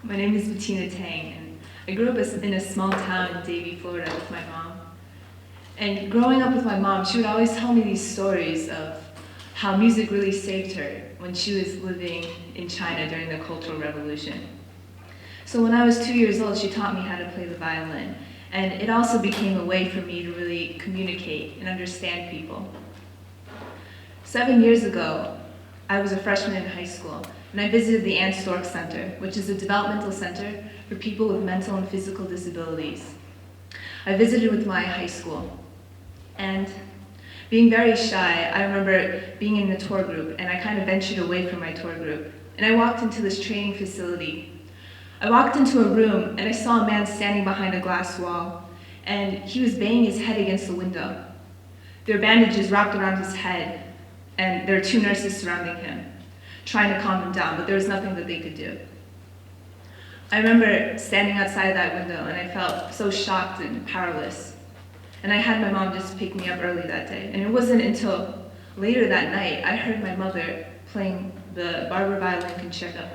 My name is Bettina Teng, and I grew up in a small town in Davie, Florida with my mom. And growing up with my mom, she would always tell me these stories of how music really saved her when she was living in China during the Cultural Revolution. So when I was 2 years old, she taught me how to play the violin. And it also became a way for me to really communicate and understand people. 7 years ago, I was a freshman in high school, and I visited the Ann Storck Center, which is a developmental center for people with mental and physical disabilities. I visited with my high school, and being very shy, I remember being in a tour group, and I kind of ventured away from my tour group, and I walked into this training facility. I walked into a room, and I saw a man standing behind a glass wall, and he was banging his head against the window. There were bandages wrapped around his head, and there were 2 nurses surrounding him, trying to calm him down, but there was nothing that they could do. I remember standing outside that window, and I felt so shocked and powerless. And I had my mom just pick me up early that day. And it wasn't until later that night I heard my mother playing the Barber violin concerto.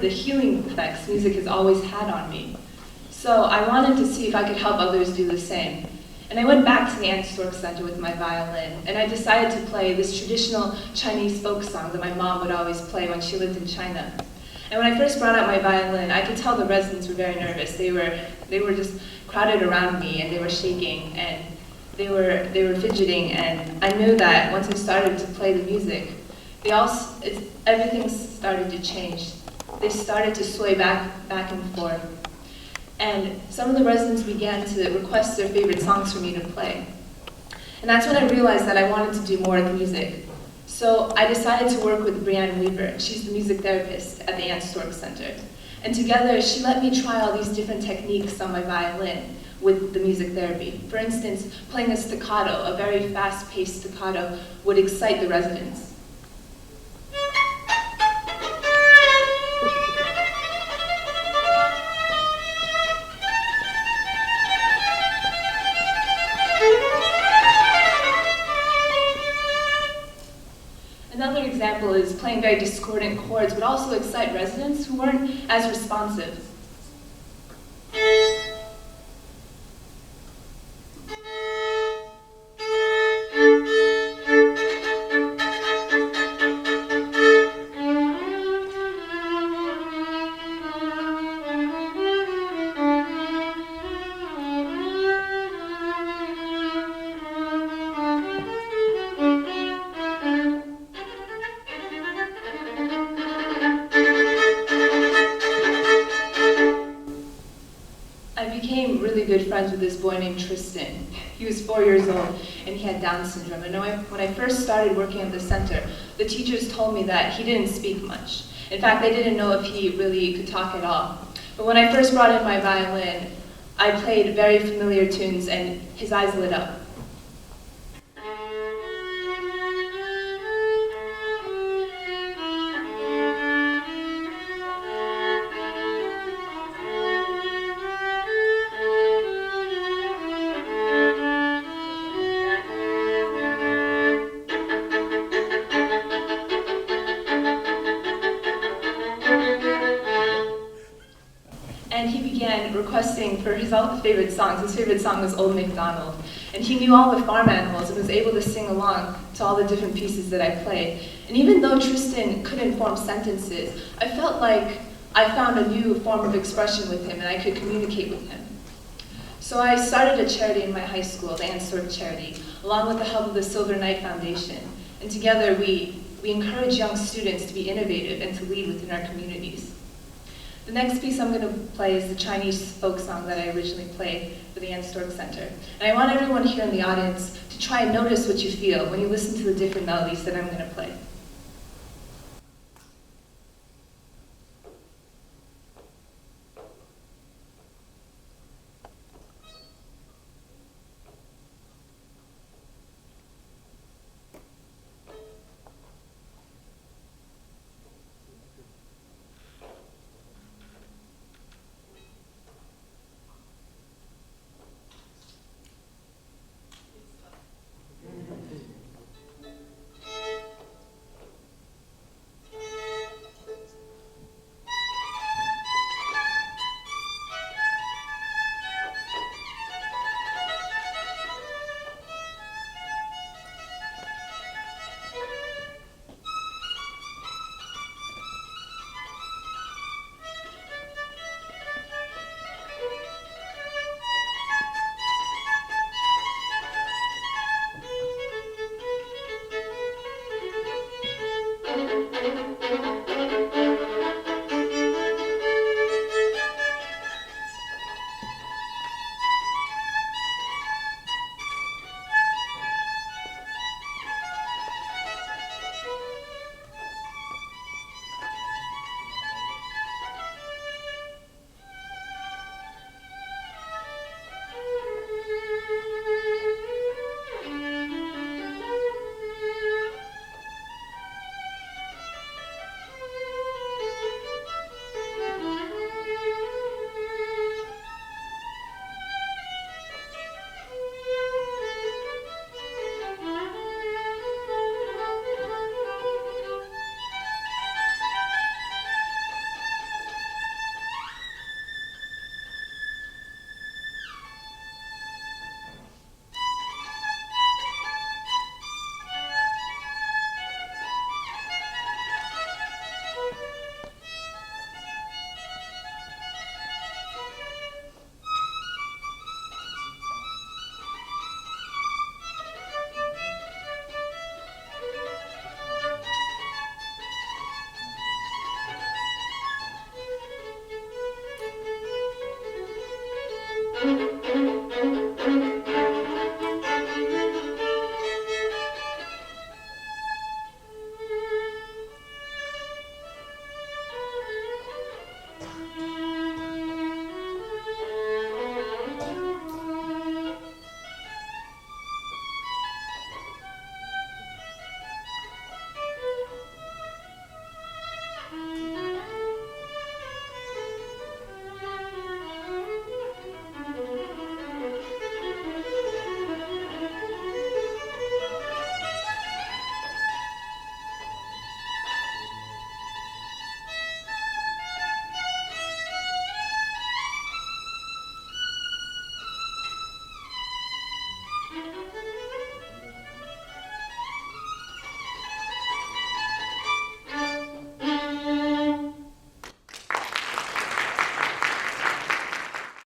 The healing effects music has always had on me. So I wanted to see if I could help others do the same. And I went back to the Ann Storck Center with my violin, and I decided to play this traditional Chinese folk song that my mom would always play when she lived in China. And when I first brought out my violin, I could tell the residents were very nervous. They were just crowded around me, and they were shaking, and they were fidgeting, and I knew that once I started to play the music, everything started to change. They started to sway back and forth. And some of the residents began to request their favorite songs for me to play. And that's when I realized that I wanted to do more with music. So I decided to work with Brianne Weaver. She's the music therapist at the Ann Storck Center. And together, she let me try all these different techniques on my violin with the music therapy. For instance, playing a staccato, a very fast-paced staccato, would excite the residents. Another example is playing very discordant chords would also excite residents who weren't as responsive. I became really good friends with this boy named Tristan. He was 4 years old, and he had Down syndrome. And when I first started working at the center, the teachers told me that he didn't speak much. In fact, they didn't know if he really could talk at all. But when I first brought in my violin, I played very familiar tunes, and his eyes lit up. And he began requesting for his all favorite songs. His favorite song was Old MacDonald. And he knew all the farm animals and was able to sing along to all the different pieces that I played. And even though Tristan couldn't form sentences, I felt like I found a new form of expression with him and I could communicate with him. So I started a charity in my high school, the Ann Storck Charity, along with the help of the Silver Knight Foundation. And together we encourage young students to be innovative and to lead within our communities. The next piece I'm going to play is the Chinese folk song that I originally played for the Ann Storck Center. And I want everyone here in the audience to to try and notice what you feel when you listen to the different melodies that I'm going to play.